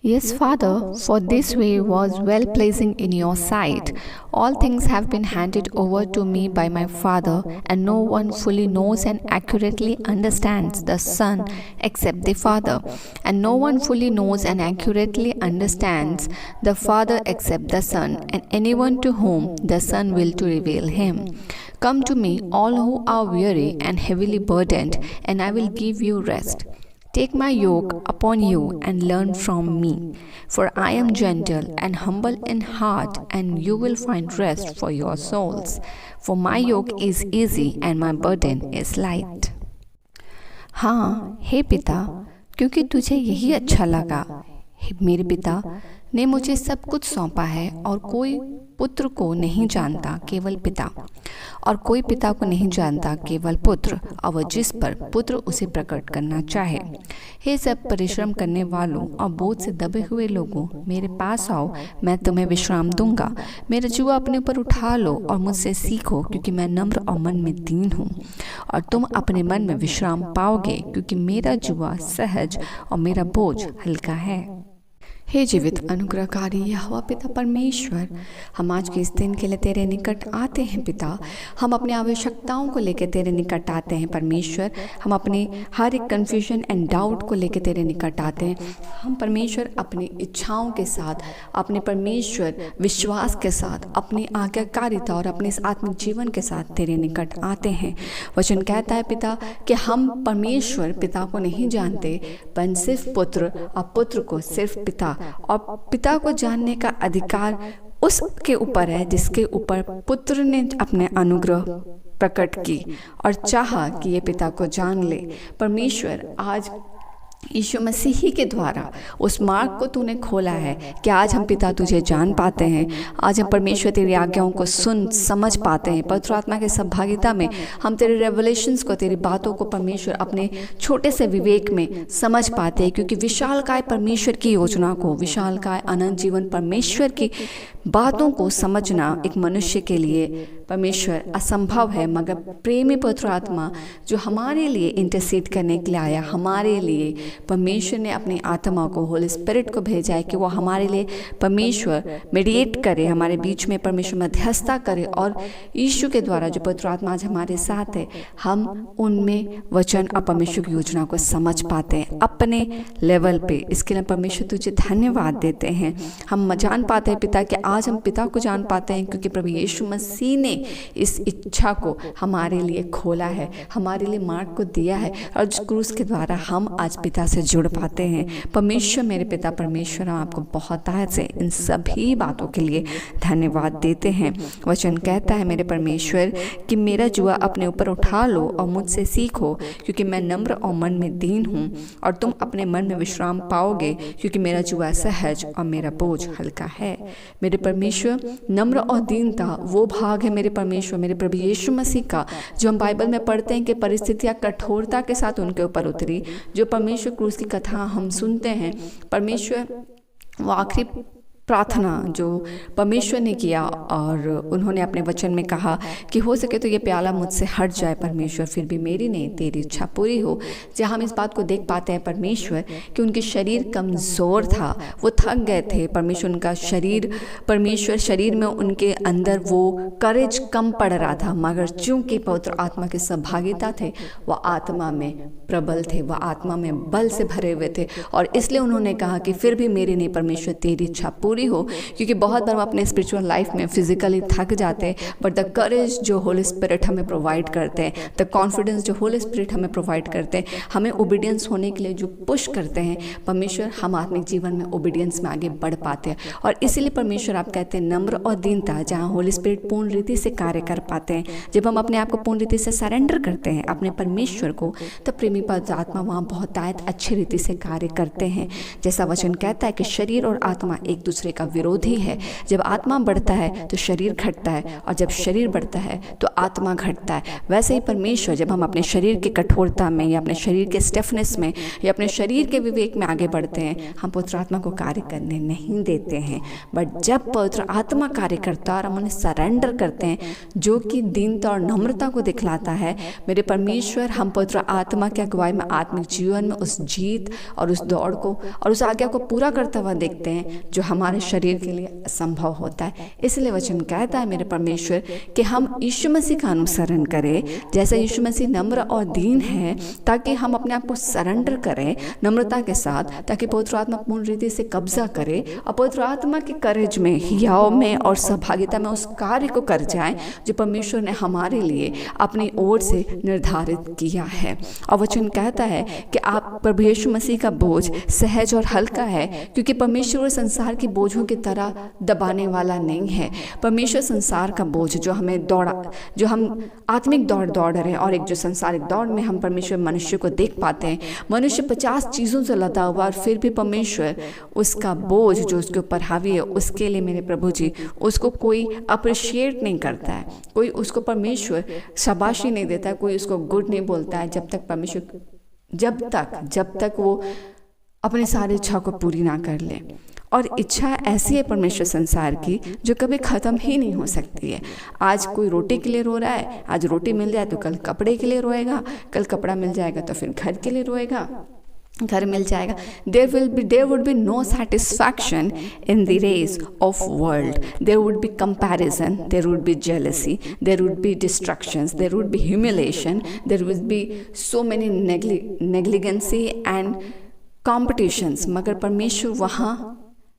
Yes, Father, for this way was well pleasing in your sight. All things have been handed over to me by my Father, and no one fully knows and accurately understands the Son except the Father, and no one fully knows and accurately understands the Father except the Son, and anyone to whom the Son will to reveal him. Come to me, all who are weary and heavily burdened, and I will give you rest. Take my yoke upon you and learn from me, for I am gentle and humble in heart, and you will find rest for your souls. For my yoke is easy and my burden is light. हाँ हे पिता, क्योंकि तुझे यही अच्छा लगा, मेरे पिता ने मुझे सब कुछ सौंपा है, और कोई पुत्र को नहीं जानता केवल पिता, और कोई पिता को नहीं जानता केवल पुत्र, और वह जिस पर पुत्र उसे प्रकट करना चाहे। हे सब परिश्रम करने वालों और बोझ से दबे हुए लोगों, मेरे पास आओ, मैं तुम्हें विश्राम दूंगा। मेरा जुआ अपने ऊपर उठा लो और मुझसे सीखो, क्योंकि मैं नम्र और मन में दीन हूँ, और तुम अपने मन में विश्राम पाओगे, क्योंकि मेरा जुआ सहज और मेरा बोझ हल्का है। हे जीवित अनुग्रहकारी यहोवा पिता परमेश्वर, हम आज के इस दिन के लिए तेरे निकट आते हैं पिता। हम अपनी आवश्यकताओं को लेकर तेरे निकट आते हैं परमेश्वर। हम अपनी हर एक कन्फ्यूजन एंड डाउट को लेकर तेरे निकट आते हैं। हम परमेश्वर अपनी इच्छाओं के साथ, अपने परमेश्वर विश्वास के साथ, अपनी आज्ञाकारिता और अपने इस आत्मिक जीवन के साथ तेरे निकट आते हैं। वचन कहता है पिता कि हम परमेश्वर पिता को नहीं जानते, पर सिर्फ पुत्र, और पुत्र को सिर्फ पिता, और पिता को जानने का अधिकार उसके ऊपर है जिसके ऊपर पुत्र ने अपने अनुग्रह प्रकट की और चाहा कि ये पिता को जान ले। परमेश्वर आज यीशु मसीह के द्वारा उस मार्ग को तूने खोला है कि आज हम पिता तुझे जान पाते हैं। आज हम परमेश्वर तेरी आज्ञाओं को सुन समझ पाते हैं। पवित्र आत्मा के सहभागिता में हम तेरे रेवलेशंस को, तेरी बातों को परमेश्वर अपने छोटे से विवेक में समझ पाते हैं, क्योंकि विशालकाय परमेश्वर की योजना को, विशालकाय अनंत जीवन परमेश्वर की बातों को समझना एक मनुष्य के लिए परमेश्वर असंभव है। मगर प्रेमी पवित्र आत्मा जो हमारे लिए इंटरसीड करने के लिए आया, हमारे लिए परमेश्वर ने अपनी आत्मा को, होली स्पिरिट को भेजा है कि वो हमारे लिए परमेश्वर मेडिएट करे, हमारे बीच में परमेश्वर मध्यस्थता करे, और यीशु के द्वारा जो पवित्र आत्मा आज हमारे साथ है, हम उनमें वचन और परमेश्वर की योजना को समझ पाते हैं अपने लेवल पे। इसके लिए परमेश्वर तुझे धन्यवाद देते हैं। हम जान पाते हैं पिता कि आज हम पिता को जान पाते हैं, क्योंकि प्रभु यीशु मसीह ने इस इच्छा को हमारे लिए खोला है, हमारे लिए मार्ग को दिया है, और उस क्रूस के द्वारा हम आज पिता से जुड़ पाते हैं। परमेश्वर मेरे पिता परमेश्वर, हम आपको बहुत तहे से इन सभी बातों के लिए धन्यवाद देते हैं। वचन कहता है मेरे परमेश्वर कि मेरा जुआ अपने ऊपर उठा लो और मुझसे सीखो, क्योंकि मैं नम्र और मन में दीन हूँ, और तुम अपने मन में विश्राम पाओगे, क्योंकि मेरा जुआ सहज और मेरा बोझ हल्का है। मेरे परमेश्वर, नम्र और दीनता वो भाग है मेरे परमेश्वर, मेरे प्रभु यीशु मसीह का, जो हम बाइबल में पढ़ते हैं कि परिस्थितियाँ कठोरता के साथ उनके ऊपर उतरी। जो परमेश्वर क्रूस की कथा हम सुनते हैं, परमेश्वर वो आखिरी प्रार्थना जो परमेश्वर ने किया, और उन्होंने अपने वचन में कहा कि हो सके तो ये प्याला मुझसे हट जाए परमेश्वर, फिर भी मेरी नहीं तेरी इच्छा पूरी हो। जहाँ हम इस बात को देख पाते हैं परमेश्वर कि उनके शरीर कमज़ोर था, वो थक गए थे परमेश्वर, उनका शरीर, परमेश्वर शरीर में उनके अंदर वो करेज कम पड़ रहा था, मगर चूंकि पवित्र आत्मा के सहभागिता थे, वह आत्मा में प्रबल थे, वह आत्मा में बल से भरे हुए थे, और इसलिए उन्होंने कहा कि फिर भी मेरी नहीं परमेश्वर तेरी इच्छा पूरी हो। क्योंकि बहुत बार हम अपने स्पिरिचुअल लाइफ में फिजिकली थक जाते हैं, बट द करेज जो होली स्पिरिट हमें प्रोवाइड करते हैं, द कॉन्फिडेंस जो होली स्पिरिट हमें प्रोवाइड करते हैं, हमें ओबीडियंस होने के लिए जो पुश करते हैं परमेश्वर, हम आत्मिक जीवन में ओबीडियंस में आगे बढ़ पाते हैं। और इसीलिए परमेश्वर आप कहते हैं नम्र और दीनता, जहाँ होली स्पिरिट पूर्ण रीति से कार्य कर पाते हैं। जब हम अपने आप को पूर्ण रीति से सरेंडर करते हैं अपने परमेश्वर को, तब प्रेमी पवित्र आत्मा वहाँ बहुत अच्छी रीति से कार्य करते हैं। जैसा वचन कहता है कि शरीर और आत्मा एक दूसरे दूसरे का विरोधी है। जब आत्मा बढ़ता है तो शरीर घटता है, और जब शरीर बढ़ता है तो आत्मा घटता है। वैसे ही परमेश्वर, जब हम अपने शरीर की कठोरता में या अपने शरीर के स्टिफनेस में या अपने शरीर के विवेक में आगे बढ़ते हैं, हम पवित्र आत्मा को कार्य करने नहीं देते हैं। बट जब पवित्र आत्मा कार्य करता है और हम उन्हें सरेंडर करते हैं, जो कि दीनता और नम्रता को दिखलाता है, मेरे परमेश्वर, हम पवित्र आत्मा के अगुवाई में आत्मिक जीवन में उस जीत और उस दौड़ को और उस आज्ञा को पूरा करता हुआ देखते हैं जो हमारे शरीर के लिए असंभव होता है। इसलिए वचन कहता है मेरे परमेश्वर कि हम यीशु मसीह का अनुसरण करें, जैसे यीशु मसीह नम्र और दीन है, ताकि हम अपने आप को सरेंडर करें नम्रता के साथ, ताकि पवित्र आत्मा पूर्ण रीति से कब्जा करे और पवित्र आत्मा के करज में, हियाव में और सहभागिता में उस कार्य को कर जाए जो परमेश्वर ने हमारे लिए अपनी ओर से निर्धारित किया है। और वचन कहता है कि आप प्रभु यीशु मसीह का बोझ सहज और हल्का है, क्योंकि परमेश्वर संसार के बोझों की तरह दबाने वाला नहीं है। परमेश्वर संसार का बोझ जो हमें जो हम आत्मिक दौड़ रहे हैं, और एक जो संसारिक दौड़ में हम परमेश्वर मनुष्य को देख पाते हैं, मनुष्य 50 चीज़ों से लदा हुआ, और फिर भी परमेश्वर उसका बोझ जो उसके ऊपर हावी है, उसके लिए मेरे प्रभु जी उसको कोई अप्रिशिएट नहीं करता है, कोई उसको परमेश्वर शाबाशी नहीं देता है, कोई उसको गुड नहीं बोलता है, जब तक वो अपने सारे इच्छा को पूरी ना कर ले। और इच्छा ऐसी है परमेश्वर संसार की जो कभी ख़त्म ही नहीं हो सकती है। आज कोई रोटी के लिए रो रहा है, आज रोटी मिल जाए तो कल कपड़े के लिए रोएगा, कल कपड़ा मिल जाएगा तो फिर घर के लिए रोएगा, घर मिल जाएगा। there would be no satisfaction in the race of world. There would be comparison, there would be jealousy, there would be distractions, there would be humiliation, there would be so many negligency and competitions। मगर परमेश्वर वहाँ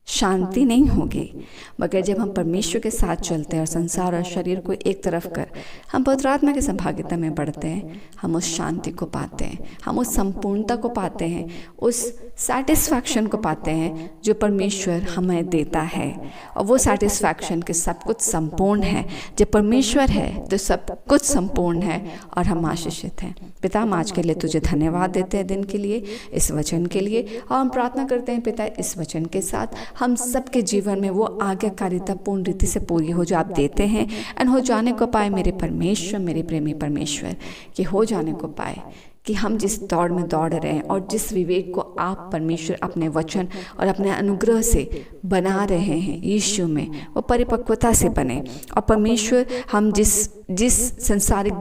शांति नहीं होगी। मगर जब हम परमेश्वर के साथ चलते हैं और संसार और शरीर को एक तरफ कर हम पवित्र आत्मा की संभागिता में बढ़ते हैं, हम उस शांति को पाते हैं, हम उस संपूर्णता को पाते हैं, उस सेटिस्फैक्शन को पाते हैं जो परमेश्वर हमें देता है। और वो सेटिस्फैक्शन के सब कुछ संपूर्ण है। जब परमेश्वर है तो सब कुछ संपूर्ण है और हम आशीषित हैं। पिता, हम आज के लिए तुझे धन्यवाद देते हैं दिन के लिए, इस वचन के लिए, और हम प्रार्थना करते हैं पिता इस वचन के साथ हम सबके जीवन में वो आज्ञाकारिता पूर्ण रीति से पूरी हो जो आप देते हैं, एंड हो जाने को पाए मेरे परमेश्वर, मेरे प्रेमी परमेश्वर, कि हो जाने को पाए कि हम जिस दौड़ में दौड़ रहे हैं और जिस विवेक को आप परमेश्वर अपने वचन और अपने अनुग्रह से बना रहे हैं यीशु में, वो परिपक्वता से बने। और परमेश्वर, हम जिस संसारिक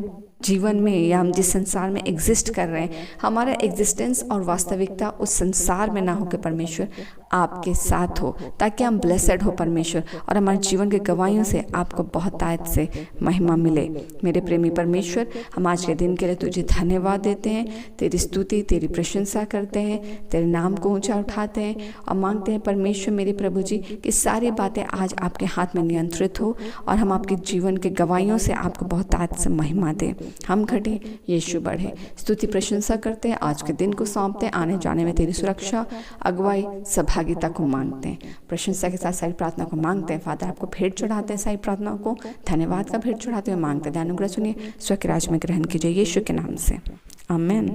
जीवन में या हम जिस संसार में एग्जिस्ट कर रहे हैं, हमारा एग्जिस्टेंस और वास्तविकता उस संसार में ना हो के परमेश्वर आपके साथ हो, ताकि हम ब्लेसेड हो परमेश्वर, और हमारे जीवन के गवाहियों से आपको बहुत आयत से महिमा मिले। मेरे प्रेमी परमेश्वर, हम आज के दिन के लिए तुझे धन्यवाद देते हैं, तेरी स्तुति, तेरी प्रशंसा करते हैं, तेरे नाम को ऊंचा उठाते हैं और मांगते हैं परमेश्वर मेरे प्रभु जी कि सारी बातें आज आपके हाथ में नियंत्रित हो और हम आपके जीवन के गवाहियों से आपको बहुत आयत से महिमा दें। हम घटे, यीशु बढ़े। स्तुति प्रशंसा करते हैं, आज के दिन को सौंपते हैं, आने जाने में तेरी सुरक्षा, अगुवाई, सहभागिता को मांगते हैं। प्रशंसा के साथ सारी प्रार्थना को मांगते हैं। फादर, आपको भेंट चढ़ाते हैं, सारी प्रार्थना को धन्यवाद का भेंट चढ़ाते हुए मांगते हैं। अनुग्रह सुनिए, स्व के राज में ग्रहण कीजिए, यीशु के नाम से, आमीन।